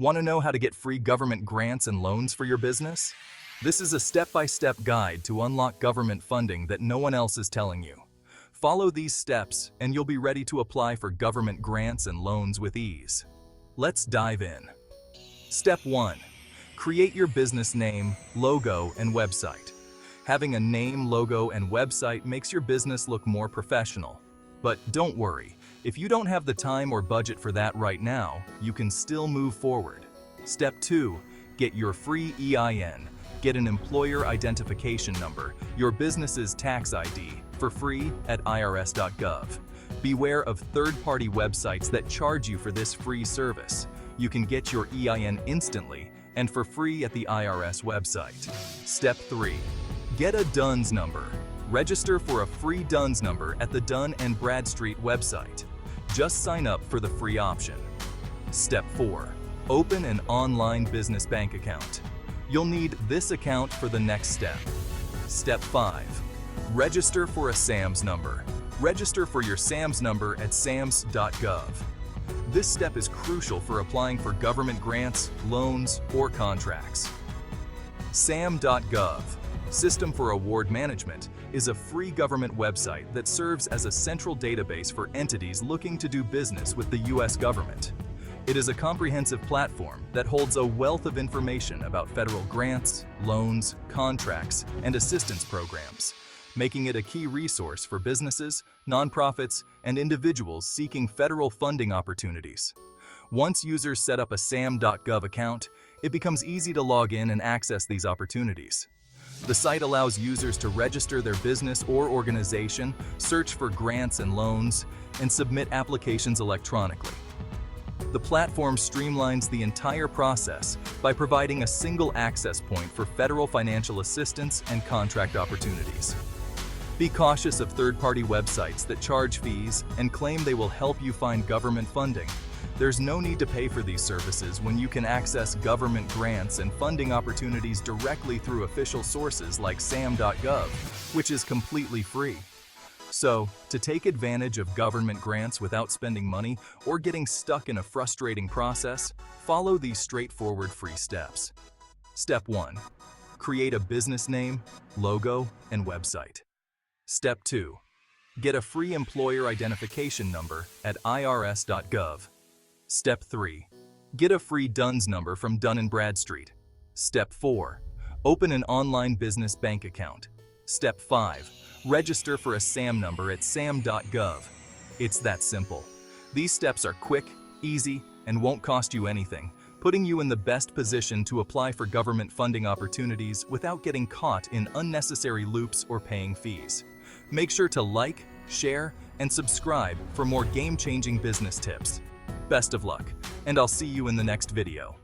Want to know how to get free government grants and loans for your business? This is a step-by-step guide to unlock government funding that no one else is telling you. Follow these steps and you'll be ready to apply for government grants and loans with ease. Let's dive in. Step 1. Create your business name, logo, and website. Having a name, logo, and website makes your business look more professional. But don't worry, if you don't have the time or budget for that right now, you can still move forward. Step 2. Get your free EIN. Get an employer identification number, your business's tax ID, for free at irs.gov. Beware of third-party websites that charge you for this free service. You can get your EIN instantly and for free at the IRS website. Step 3. Get a DUNS number. Register for a free DUNS number at the Dun Bradstreet website. Just sign up for the free option. Step 4. Open an online business bank account. You'll need this account for the next step. Step 5. Register for a SAMS number. Register for your SAMS number at sams.gov. This step is crucial for applying for government grants, loans, or contracts. sam.gov, System for Award Management, is a free government website that serves as a central database for entities looking to do business with the U.S. government. It is a comprehensive platform that holds a wealth of information about federal grants, loans, contracts, and assistance programs, making it a key resource for businesses, nonprofits, and individuals seeking federal funding opportunities. Once users set up a sam.gov account, it becomes easy to log in and access these opportunities. The site allows users to register their business or organization, search for grants and loans, and submit applications electronically. The platform streamlines the entire process by providing a single access point for federal financial assistance and contract opportunities. Be cautious of third-party websites that charge fees and claim they will help you find government funding. There's no need to pay for these services when you can access government grants and funding opportunities directly through official sources like sam.gov, which is completely free. So, to take advantage of government grants without spending money or getting stuck in a frustrating process, follow these straightforward free steps. Step 1. Create a business name, logo, and website. Step 2. Get a free employer identification number at irs.gov. Step 3. Get a free DUNS number from Dun Bradstreet. Step 4. Open an online business bank account. Step 5. Register for a SAM number at sam.gov. It's that simple. These steps are quick, easy, and won't cost you anything, putting you in the best position to apply for government funding opportunities without getting caught in unnecessary loops or paying fees. Make sure to like, share, and subscribe for more game-changing business tips. Best of luck, and I'll see you in the next video.